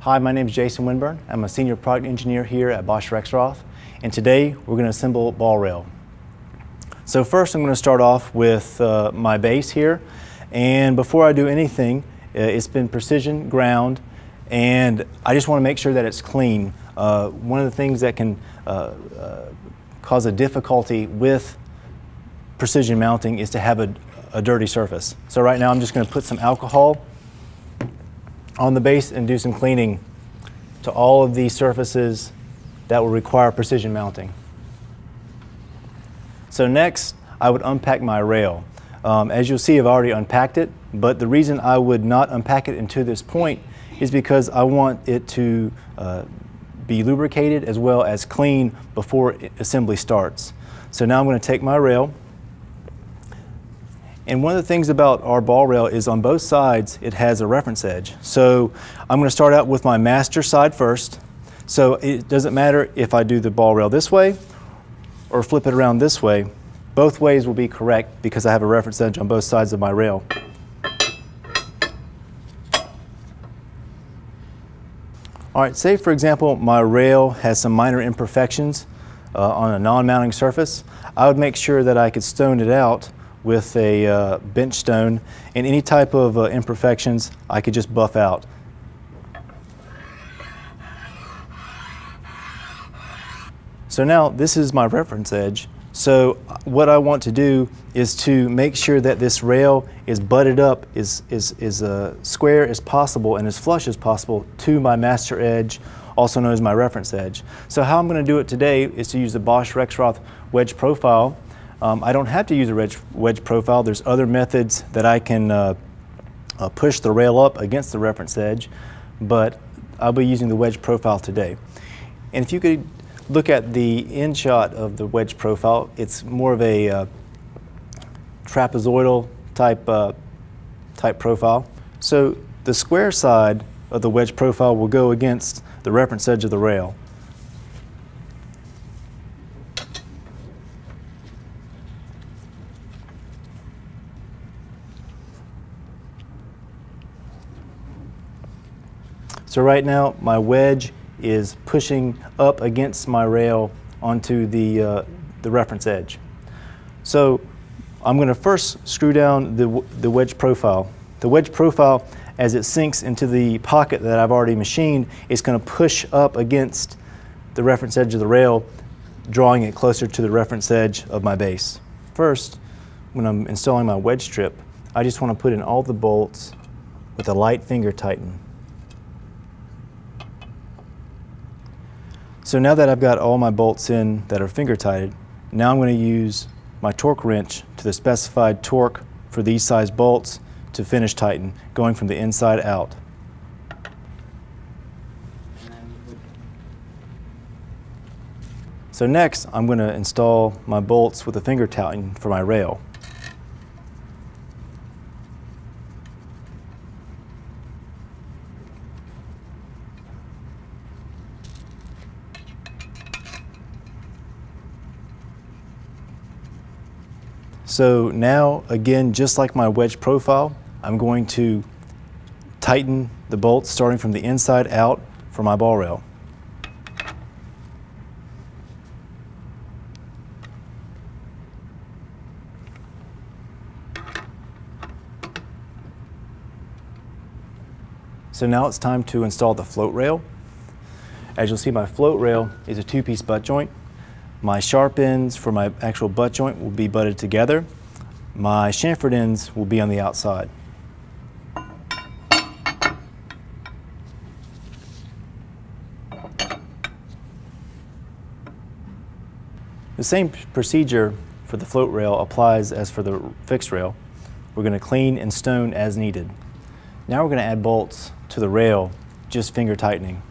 Hi, my name is Jason Winburn. I'm a senior product engineer here at Bosch Rexroth, and today we're going to assemble ball rail. So first I'm going to start off with my base here, and before I do anything, it's been precision ground, and I just want to make sure that it's clean. One of the things that can cause a difficulty with precision mounting is to have a dirty surface. So right now I'm just going to put some alcohol on the base and do some cleaning to all of these surfaces that will require precision mounting. So next, I would unpack my rail. As you'll see, I've already unpacked it, but the reason I would not unpack it until this point is because I want it to be lubricated as well as clean before assembly starts. So now I'm going to take my rail, and one of the things about our ball rail is on both sides it has a reference edge. So I'm going to start out with my master side first. So it doesn't matter if I do the ball rail this way or flip it around this way. Both ways will be correct because I have a reference edge on both sides of my rail. All right, say for example my rail has some minor imperfections on a non-mounting surface. I would make sure that I could stone it out with a bench stone, and any type of imperfections I could just buff out. So now this is my reference edge. So what I want to do is to make sure that this rail is butted up, is square as possible and as flush as possible to my master edge, also known as my reference edge. So how I'm going to do it today is to use the Bosch Rexroth wedge profile. I don't have to use a wedge profile. There's other methods that I can push the rail up against the reference edge, but I'll be using the wedge profile today. And if you could look at the end shot of the wedge profile, it's more of a trapezoidal type profile. So the square side of the wedge profile will go against the reference edge of the rail. So right now my wedge is pushing up against my rail onto the reference edge. So I'm going to first screw down the wedge profile. The wedge profile, as it sinks into the pocket that I've already machined, is going to push up against the reference edge of the rail, drawing it closer to the reference edge of my base. First, when I'm installing my wedge strip, I just want to put in all the bolts with a light finger tighten. So now that I've got all my bolts in that are finger tighted, now I'm going to use my torque wrench to the specified torque for these size bolts to finish tighten, going from the inside out. So next I'm going to install my bolts with a finger tighten for my rail. So now, again, just like my wedge profile, I'm going to tighten the bolts starting from the inside out for my ball rail. So now it's time to install the float rail. As you'll see, my float rail is a two-piece butt joint. My sharp ends for my actual butt joint will be butted together. My chamfered ends will be on the outside. The same procedure for the float rail applies as for the fixed rail. We're going to clean and stone as needed. Now we're going to add bolts to the rail, just finger tightening.